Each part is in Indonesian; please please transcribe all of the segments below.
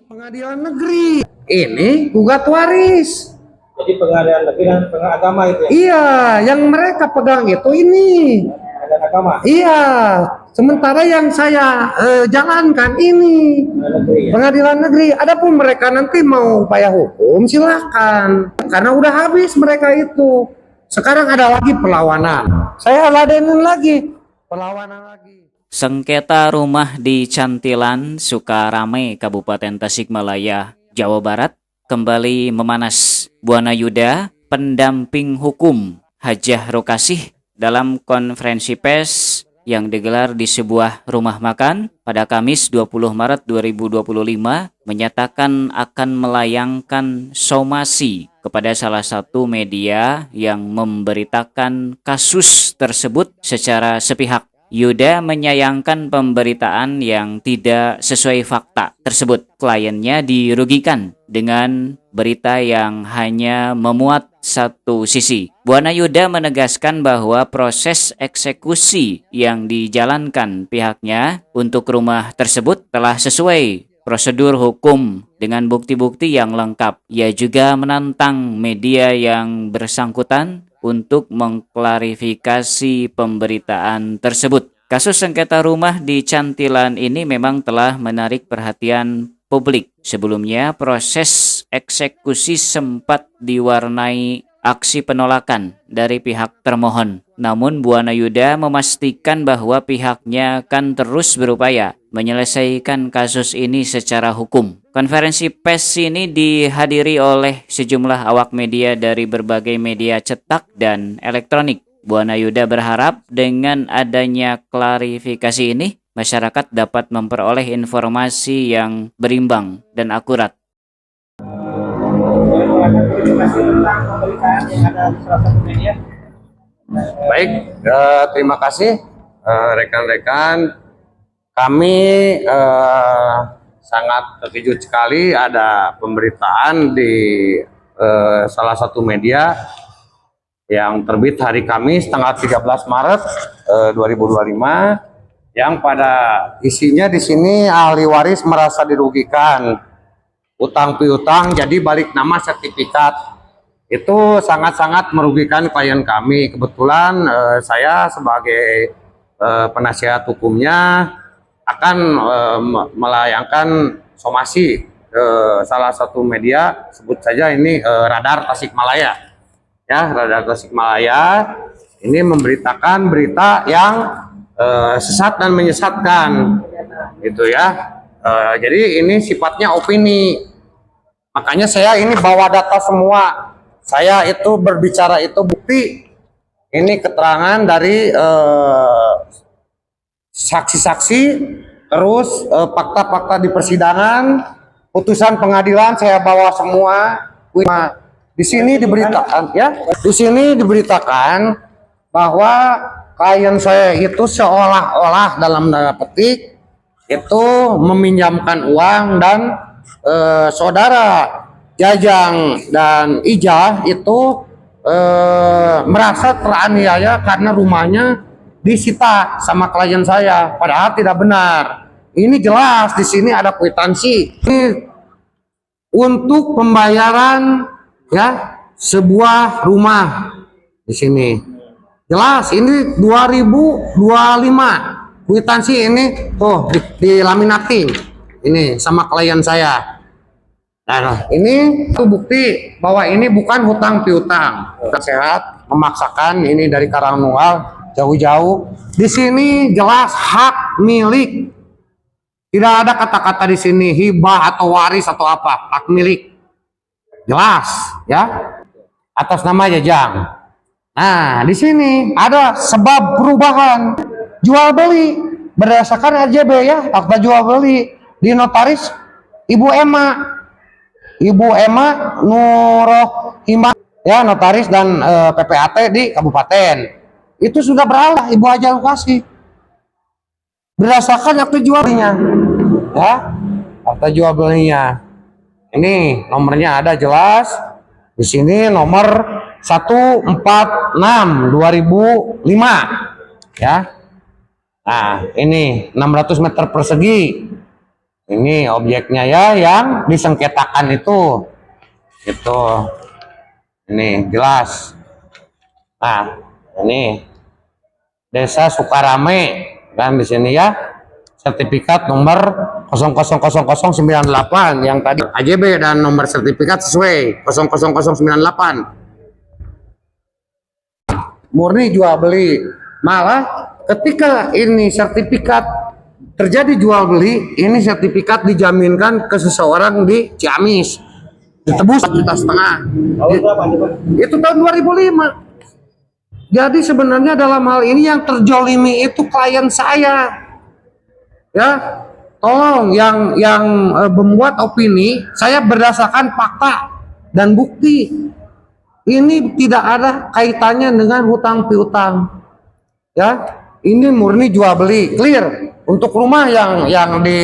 pengadilan negeri. Ini gugat waris. Jadi pengadilan negeri dan pengadilan agama itu ya? Iya, yang mereka pegang itu ini. Pengadilan agama? Iya, sementara yang saya jalankan ini Negeri, ya? pengadilan negeri. Adapun mereka nanti mau upaya hukum silakan, karena udah habis mereka itu. Sekarang ada lagi perlawanan. Saya ladenin lagi perlawanan lagi. Sengketa rumah di Cantilan, Sukarame, Kabupaten Tasikmalaya, Jawa Barat, kembali memanas. Buana Yuda, pendamping hukum Hajah Rokasih, dalam konferensi pers yang digelar di sebuah rumah makan pada Kamis 20 Maret 2025, menyatakan akan melayangkan somasi kepada salah satu media yang memberitakan kasus tersebut secara sepihak. Yuda menyayangkan pemberitaan yang tidak sesuai fakta tersebut. Kliennya dirugikan dengan berita yang hanya memuat satu sisi. Buana Yuda menegaskan bahwa proses eksekusi yang dijalankan pihaknya untuk rumah tersebut telah sesuai prosedur hukum dengan bukti-bukti yang lengkap. Ia juga menantang media yang bersangkutan untuk mengklarifikasi pemberitaan tersebut. Kasus sengketa rumah di Cantilan ini memang telah menarik perhatian publik. Sebelumnya, proses eksekusi sempat diwarnai aksi penolakan dari pihak termohon. Namun Buana Yuda memastikan bahwa pihaknya akan terus berupaya menyelesaikan kasus ini secara hukum. Konferensi pers ini dihadiri oleh sejumlah awak media dari berbagai media cetak dan elektronik. Buana Yuda berharap dengan adanya klarifikasi ini, masyarakat dapat memperoleh informasi yang berimbang dan akurat. Baik, terima kasih rekan-rekan. Kami sangat terkejut sekali ada pemberitaan di salah satu media yang terbit hari Kamis tanggal 13 Maret 2025, yang pada isinya di sini ahli waris merasa dirugikan, utang piutang jadi balik nama sertifikat. Itu sangat-sangat merugikan klien kami. Kebetulan saya sebagai penasihat hukumnya akan melayangkan somasi ke salah satu media, sebut saja ini Radar Tasikmalaya. Ya, Radar Tasikmalaya ini memberitakan berita yang sesat dan menyesatkan, gitu ya. Jadi ini sifatnya opini. Makanya saya ini bawa data semua. Saya itu berbicara itu bukti. Ini keterangan dari saksi-saksi, terus fakta-fakta di persidangan, putusan pengadilan saya bawa semua. Di sini diberitakan, ya, di sini diberitakan bahwa klien saya itu seolah-olah dalam tanda petik itu meminjamkan uang, dan saudara Jajang dan Ijah itu merasa teraniaya karena rumahnya disita sama klien saya, padahal tidak benar. Ini jelas di sini ada kwitansi ini untuk pembayaran, ya, sebuah rumah. Di sini jelas ini 2025 kwitansi ini tuh di laminating ini sama klien saya. Nah, ini tuh bukti bahwa ini bukan hutang piutang. Sehat memaksakan ini dari Karangnual jauh-jauh. Di sini jelas hak milik. Tidak ada kata-kata di sini hibah atau waris atau apa, hak milik. Jelas, ya, atas nama Jajang. Nah, di sini ada sebab perubahan jual beli berdasarkan RJB, ya, akta jual beli di notaris Ibu Emma Nurohimah, ya, notaris dan PPAT di kabupaten. Itu sudah beralih Ibu Hajah Rokasih berdasarkan akta jual belinya, ya, akta jual belinya. Ini nomornya ada jelas di sini, nomor 146/2005, ya. Nah, ini 600 meter persegi. Ini objeknya ya yang disengketakan itu. Ini jelas. Nah, ini Desa Sukarame kan di sini ya. Sertifikat nomor 000098 yang tadi AJB dan nomor sertifikat sesuai 00008. Murni jual beli. Malah ketika ini sertifikat terjadi jual beli, ini sertifikat dijaminkan ke seseorang di Ciamis, ditebus 1,5 juta. Tahun berapa nih, Pak? Itu tahun 2005. Jadi sebenarnya dalam hal ini yang terjolimi itu klien saya. Ya, tolong yang membuat opini, saya berdasarkan fakta dan bukti. Ini tidak ada kaitannya dengan hutang piutang. Ya, ini murni jual beli, clear. Untuk rumah yang di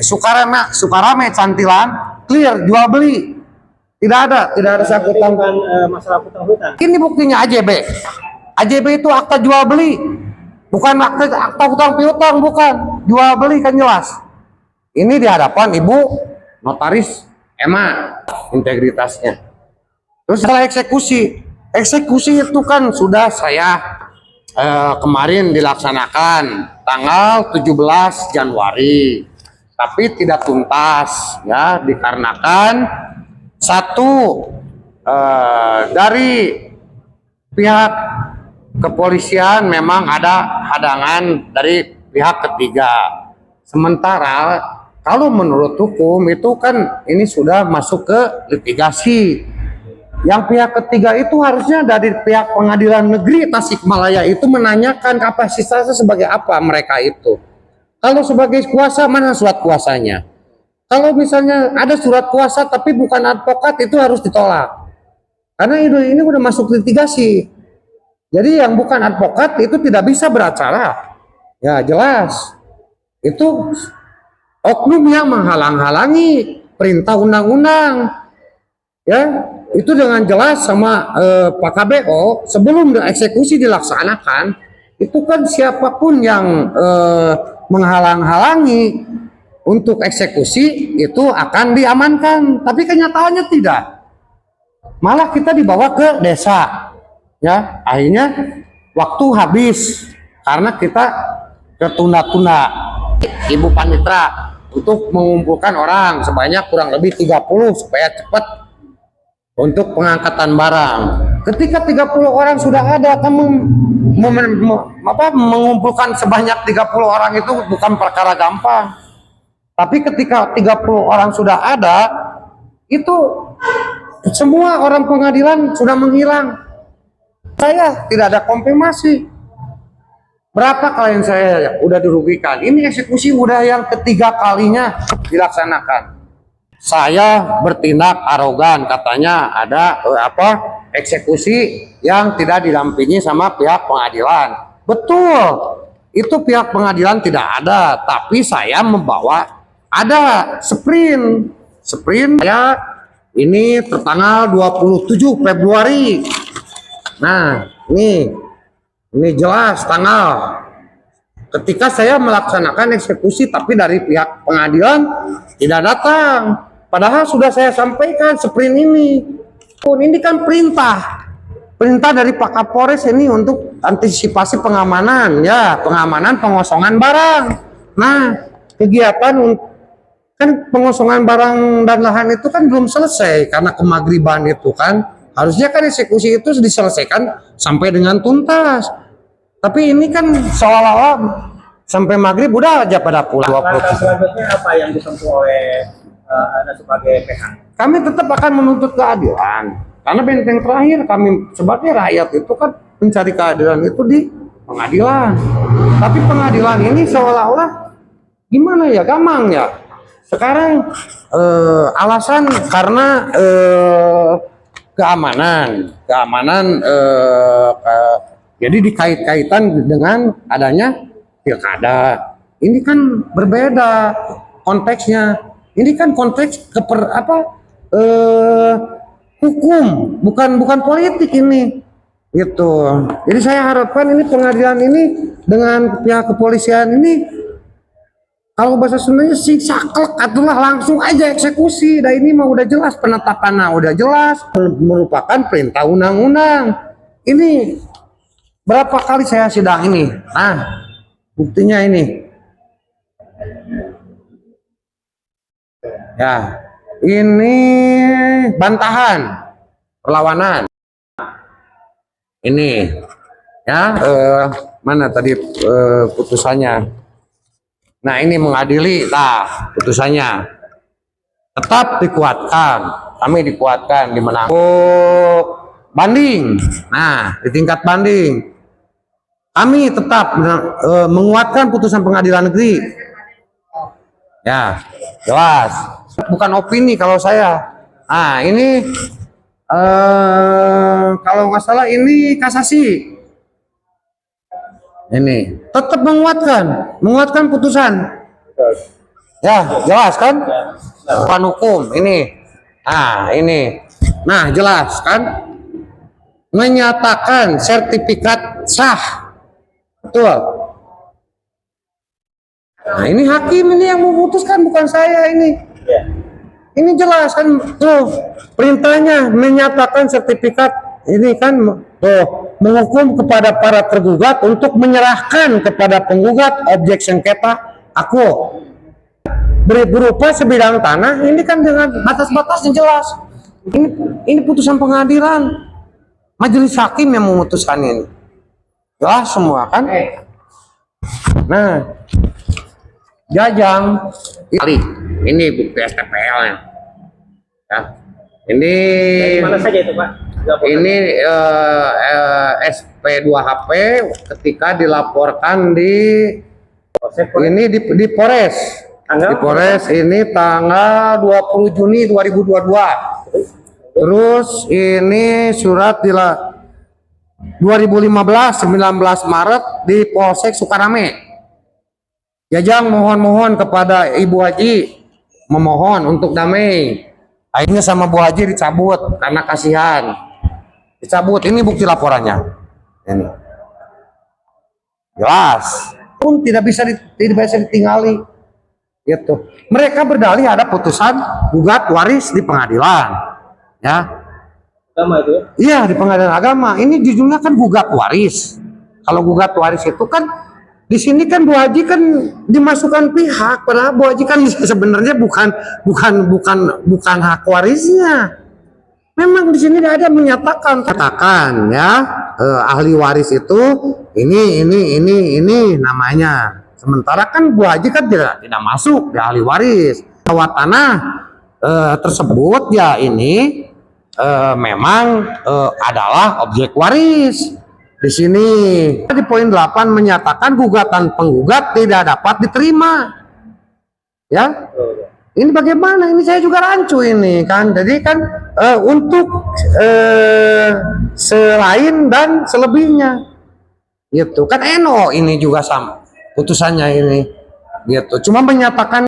Sukarame Cantilan, clear jual beli. Tidak ada sangkut Bukan masalah hutang-hutang. ini buktinya AJB. AJB itu akta jual beli, bukan akta hutang piutang, bukan. Jual beli kan jelas. Ini di hadapan Ibu Notaris Emma integritasnya. Terus setelah eksekusi, eksekusi itu kan sudah saya kemarin dilaksanakan tanggal 17 Januari, tapi tidak tuntas ya dikarenakan satu dari pihak kepolisian memang ada hadangan dari pihak ketiga. Sementara kalau menurut hukum itu kan ini sudah masuk ke litigasi. Yang pihak ketiga itu harusnya dari pihak pengadilan negeri Tasikmalaya itu menanyakan kapasitasnya sebagai apa mereka itu. Kalau sebagai kuasa, mana surat kuasanya? Kalau misalnya ada surat kuasa tapi bukan advokat, itu harus ditolak. Karena ini udah masuk litigasi. Jadi yang bukan advokat itu tidak bisa beracara. Ya jelas. Itu oknum yang menghalang-halangi perintah undang-undang. Ya, itu dengan jelas sama Pak KBO sebelum eksekusi dilaksanakan, itu kan siapapun yang menghalang-halangi untuk eksekusi itu akan diamankan, tapi kenyataannya tidak. Malah kita dibawa ke desa, ya akhirnya waktu habis karena kita tertunda-tunda. Ibu Panitra untuk mengumpulkan orang sebanyak kurang lebih 30 supaya cepat untuk pengangkatan barang. Ketika 30 orang sudah ada, kamu mengumpulkan sebanyak 30 orang itu bukan perkara gampang. Tapi ketika 30 orang sudah ada, itu semua orang pengadilan sudah menghilang. Saya tidak ada konfirmasi. Berapa klien saya udah dirugikan? Ini eksekusi udah yang ketiga kalinya dilaksanakan. Saya bertindak arogan, katanya ada eksekusi yang tidak didampingi sama pihak pengadilan. Betul, itu pihak pengadilan tidak ada, tapi saya membawa ada sprint ya ini tertanggal 27 Februari. Nah, ini jelas tanggal ketika saya melaksanakan eksekusi tapi dari pihak pengadilan tidak datang. Padahal sudah saya sampaikan sprint ini. Ini kan perintah dari Pak Kapolres ini untuk antisipasi pengamanan, ya pengamanan pengosongan barang. Nah, kegiatan kan pengosongan barang dan lahan itu kan belum selesai karena kemagriban itu kan. Harusnya kan eksekusi itu diselesaikan sampai dengan tuntas. Tapi ini kan seolah-olah sampai maghrib udah aja pada pulang. Langkah selanjutnya apa yang ditempuh oleh Anda sebagai PH? Kami tetap akan menuntut keadilan. Karena benteng terakhir kami sebagai rakyat itu kan mencari keadilan itu di pengadilan. Tapi pengadilan ini seolah-olah gimana ya, gampang ya. Sekarang alasan karena keamanan jadi dikait-kaitan dengan adanya pilkada. Ini kan berbeda konteksnya. Ini kan konteks hukum, bukan politik ini. Gitu. Jadi saya harapkan ini pengadilan ini dengan pihak kepolisian ini Kalau bahasa Sundanya sih saklek atulah langsung aja eksekusi. Nah ini mah udah jelas penetapannya, udah jelas merupakan perintah undang-undang. Ini berapa kali saya sidang ini? Nah, buktinya ini. Ya, ini bantahan, perlawanan. Ini, ya, mana tadi putusannya? Nah ini mengadili, nah putusannya tetap dikuatkan, kami dikuatkan dimenang. Banding, nah di tingkat banding kami tetap menguatkan putusan pengadilan negeri. Ya jelas, bukan opini kalau saya. Nah ini kalau nggak salah ini kasasi. Ini tetap menguatkan putusan. Ya, jelas kan? Bukan hukum ini. Nah, ini. Nah, jelas kan? Menyatakan sertifikat sah. Betul. Nah, ini hakim ini yang memutuskan, bukan saya ini. Ini jelas kan tuh perintahnya menyatakan sertifikat ini kan menghukum kepada para tergugat untuk menyerahkan kepada penggugat objek sengketa aku berupa sebidang tanah. Ini kan dengan batas-batas yang jelas. Ini putusan pengadilan, majelis hakim yang memutuskan ini. Jelas semua kan? Nah, Jajang ini bukti STPL-nya. Ya. Ini Dari mana saja itu, Pak? ini SP2HP ketika dilaporkan di Polres. Di Polres ini tanggal 20 Juni 2022. Terus ini surat 2015 19 Maret di Polsek Sukarame. Jajang mohon kepada Ibu Haji, memohon untuk damai. Akhirnya sama Bu Haji dicabut karena kasihan. Dicabut, ini bukti laporannya. Ini. Jelas. Pun tidak bisa ditinggali. Gitu. Mereka berdalih ada putusan gugat waris di pengadilan. Ya. Agama itu ya? Iya, di pengadilan agama. Ini judulnya kan gugat waris. Kalau gugat waris itu kan di sini kan Bu Haji kan dimasukkan pihak, padahal Bu Haji kan sebenarnya bukan hak warisnya. Memang di sini ada menyatakan ya ahli waris itu ini namanya. Sementara kan Bu Haji kan tidak masuk di ahli waris. Bahwa tanah tersebut ya ini memang adalah objek waris. Di sini di poin 8 menyatakan gugatan penggugat tidak dapat diterima. Ya. Ini bagaimana? Ini saya juga rancu ini kan. Jadi kan untuk selain dan selebihnya. Gitu. Kan NO ini juga sama putusannya ini. Gitu. Cuma menyatakan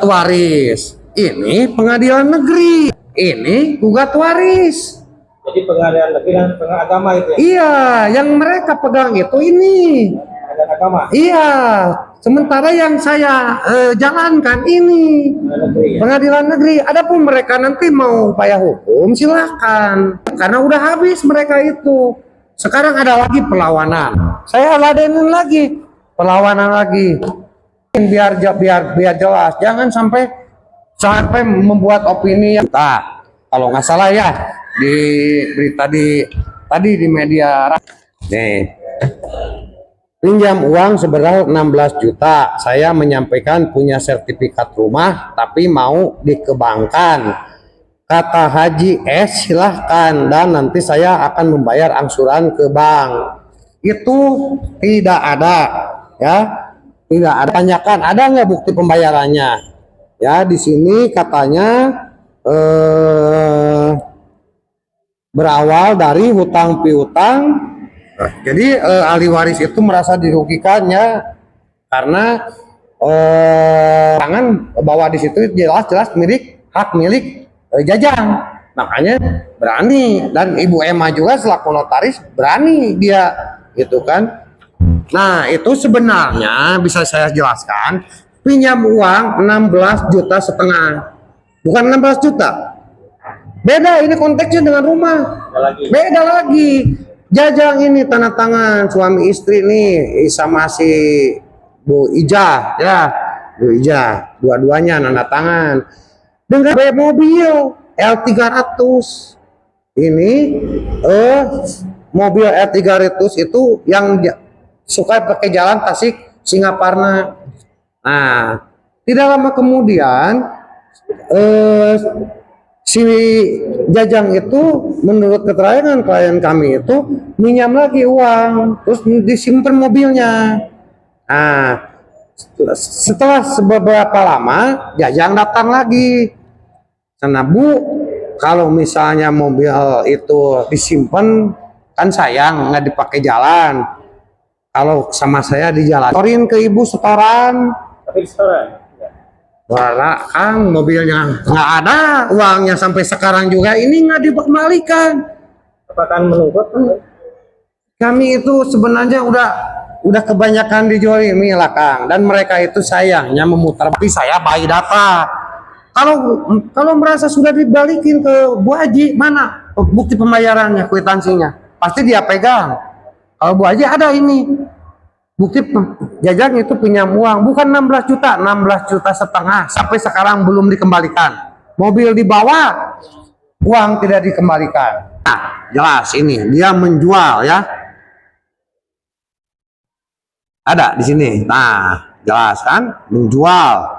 waris. Ini pengadilan negeri. Ini gugat waris. Jadi pengadilan negeri dan pengadilan agama itu ya? Iya, yang mereka pegang itu ini. Pengadilan agama? Iya, sementara yang saya jalankan ini Negeri, ya? pengadilan negeri. Adapun mereka nanti mau upaya hukum silahkan, karena udah habis mereka itu. Sekarang ada lagi perlawanan. Saya ladenin lagi perlawanan lagi. Biar jelas, jangan sampai membuat opini yang kalau nggak salah ya di berita tadi di media nih. Pinjam uang sebenarnya 16 juta. Saya menyampaikan punya sertifikat rumah tapi mau dikembangkan. Kata Haji S, silahkan dan nanti saya akan membayar angsuran ke bank. Itu tidak ada ya. Tidak ada. Tanyakan ada nggak bukti pembayarannya? Ya di sini katanya berawal dari hutang piutang. Jadi ahli waris itu merasa dirugikannya karena tangan bahwa di situ jelas hak milik Jajang, makanya berani, dan Ibu Emma juga selaku notaris berani dia gitu kan. Nah itu sebenarnya bisa saya jelaskan, pinjam uang 16,5 juta. Bukan 16 juta. Beda ini konteksnya dengan rumah. Beda lagi. Jajang ini tanda tangan suami istri nih sama si Bu Ijah ya. Bu Ijah, dua-duanya tanda tangan. Dengan mobil L300. Ini mobil L300 itu yang suka pakai jalan Tasik Singaparna. Nah, tidak lama kemudian si Jajang itu menurut keterangan klien kami itu minjam lagi uang, terus disimpan mobilnya. Nah, setelah beberapa lama Jajang datang lagi. Karena Bu, kalau misalnya mobil itu disimpan kan sayang nggak dipakai jalan. Kalau sama saya di jalan, setorin ke ibu setoran. Tapi setoran. Wala Kang, mobilnya nggak ada, uangnya sampai sekarang juga ini nggak dikembalikan. Apakah menuntut? Kami itu sebenarnya udah kebanyakan dijolimi lah Kang, dan mereka itu sayangnya memutar. Tapi saya bayi data. Kalau merasa sudah dibalikin ke Bu Haji, mana bukti pembayarannya, kwitansinya? Pasti dia pegang. Kalau Bu Haji ada ini. Bukti Jajang itu pinjam uang bukan 16 juta, 16,5 juta sampai sekarang belum dikembalikan. Mobil dibawa, uang tidak dikembalikan. Nah, jelas ini dia menjual ya. Ada di sini. Nah, jelas kan menjual.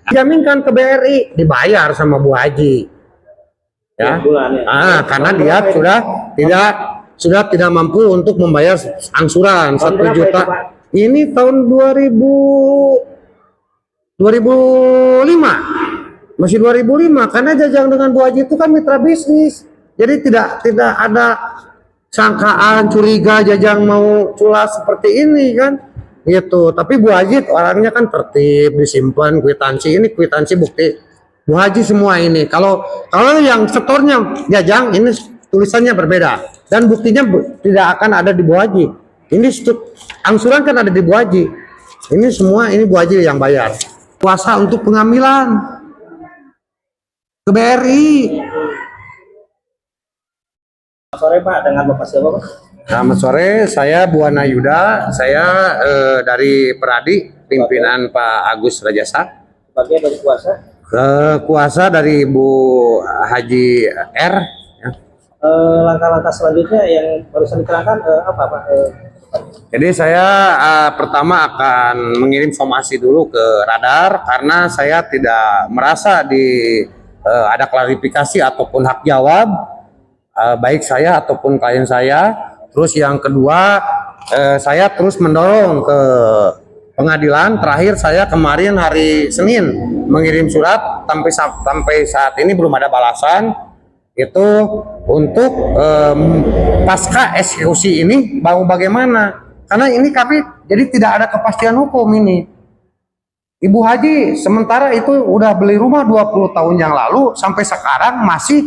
Jaminkan ke BRI, dibayar sama Bu Haji. Ya. Karena dia sudah tidak mampu untuk membayar angsuran 1 juta. Ini tahun 2005. Masih 2005 karena Jajang dengan Bu Haji itu kan mitra bisnis. Jadi tidak ada sangkaan curiga Jajang mau culas seperti ini kan. Gitu. Tapi Bu Haji orangnya kan tertib, disimpan kwitansi. Ini kwitansi bukti Bu Haji semua ini. Kalau yang setornya Jajang ini tulisannya berbeda. Dan buktinya tidak akan ada di Bu Haji. Ini angsuran kan ada di Bu Haji. Ini semua ini Bu Haji yang bayar. Kuasa untuk pengambilan ke BRI. Selamat sore Pak, dengan Bapak siapa Pak? Selamat sore, saya Buana Yuda. Saya dari Peradi, pimpinan Pak Agus Rajasa. Bagian dari kuasa? Kuasa dari Bu Haji R. Langkah-langkah selanjutnya yang barusan diterangkan apa Pak? Jadi saya pertama akan mengirim somasi dulu ke Radar karena saya tidak merasa ada klarifikasi ataupun hak jawab baik saya ataupun klien saya. Terus yang kedua saya terus mendorong ke pengadilan. Terakhir saya kemarin hari Senin mengirim surat sampai saat ini belum ada balasan. Itu untuk pasca eksekusi ini mau bagaimana, karena ini kami jadi tidak ada kepastian hukum ini. Ibu Haji sementara itu udah beli rumah 20 tahun yang lalu sampai sekarang masih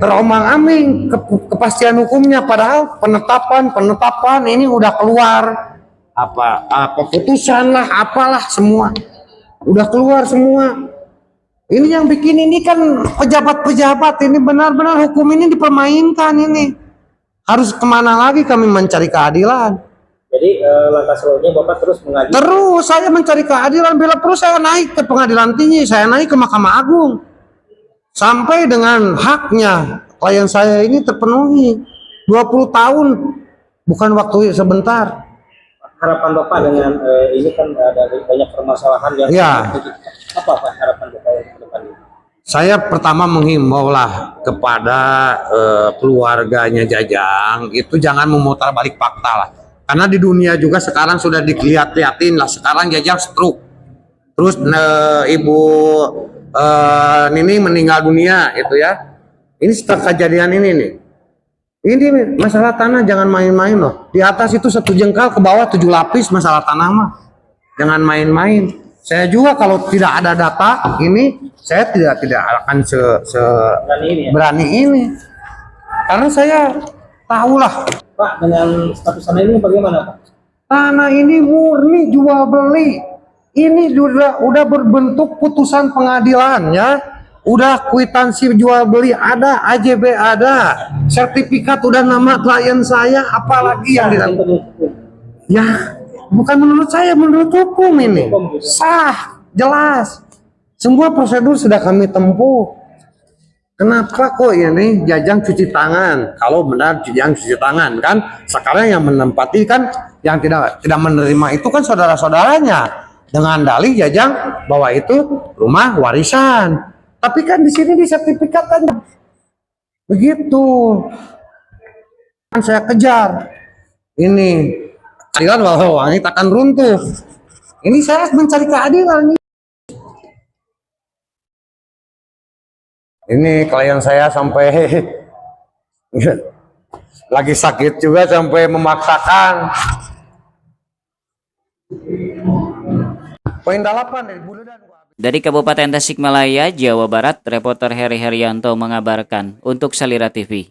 terombang-ambing kepastian hukumnya, padahal penetapan ini udah keluar keputusan lah apalah semua udah keluar semua. Ini yang bikin ini kan pejabat-pejabat ini benar-benar hukum ini dipermainkan ini. Harus kemana lagi kami mencari keadilan? Jadi langkah selanjutnya Bapak terus mengajukan? Terus saya mencari keadilan, bila perlu saya naik ke pengadilan tinggi, saya naik ke Mahkamah Agung. Sampai dengan haknya klien saya ini terpenuhi. 20 tahun, bukan waktu sebentar. Harapan Bapak dengan ini kan ada banyak permasalahan yang apa Pak harapan Bapak ke depan ini? Saya pertama menghimbau lah kepada keluarganya Jajang itu jangan memutar balik fakta lah, karena di dunia juga sekarang sudah dilihat-liatin lah. Sekarang Jajang stroke, terus ibu Nini meninggal dunia itu ya. Ini setelah kejadian ini nih. Ini masalah tanah jangan main-main loh. Di atas itu 1 jengkal, ke bawah 7 lapis masalah tanah mah. Jangan main-main. Saya juga kalau tidak ada data ini, saya tidak akan berani ini. Karena saya tahulah. Pak, dengan status tanah ini bagaimana Pak? Tanah ini murni jual beli. Ini udah berbentuk putusan pengadilan ya. Udah kwitansi jual beli ada, AJB ada, sertifikat udah nama klien saya, apalagi yang dilakukan? Ya, bukan menurut saya, menurut hukum ini sah, jelas. Semua prosedur sudah kami tempuh. Kenapa kok ini Jajang cuci tangan? Kalau benar Jajang cuci tangan kan, sekarang yang menempati kan yang tidak menerima itu kan saudara-saudaranya dengan dalih Jajang bahwa itu rumah warisan. Tapi kan di sini di sertifikat kan begitu. Kan saya kejar ini keadilan bahwa wangi takkan runtuh. Ini saya mencari keadilan nih. Ini klien saya sampai lagi sakit juga sampai memaksakan. Poin 8 dari Buludan. Dari Kabupaten Tasikmalaya, Jawa Barat, reporter Heri Herianto mengabarkan untuk Salira TV.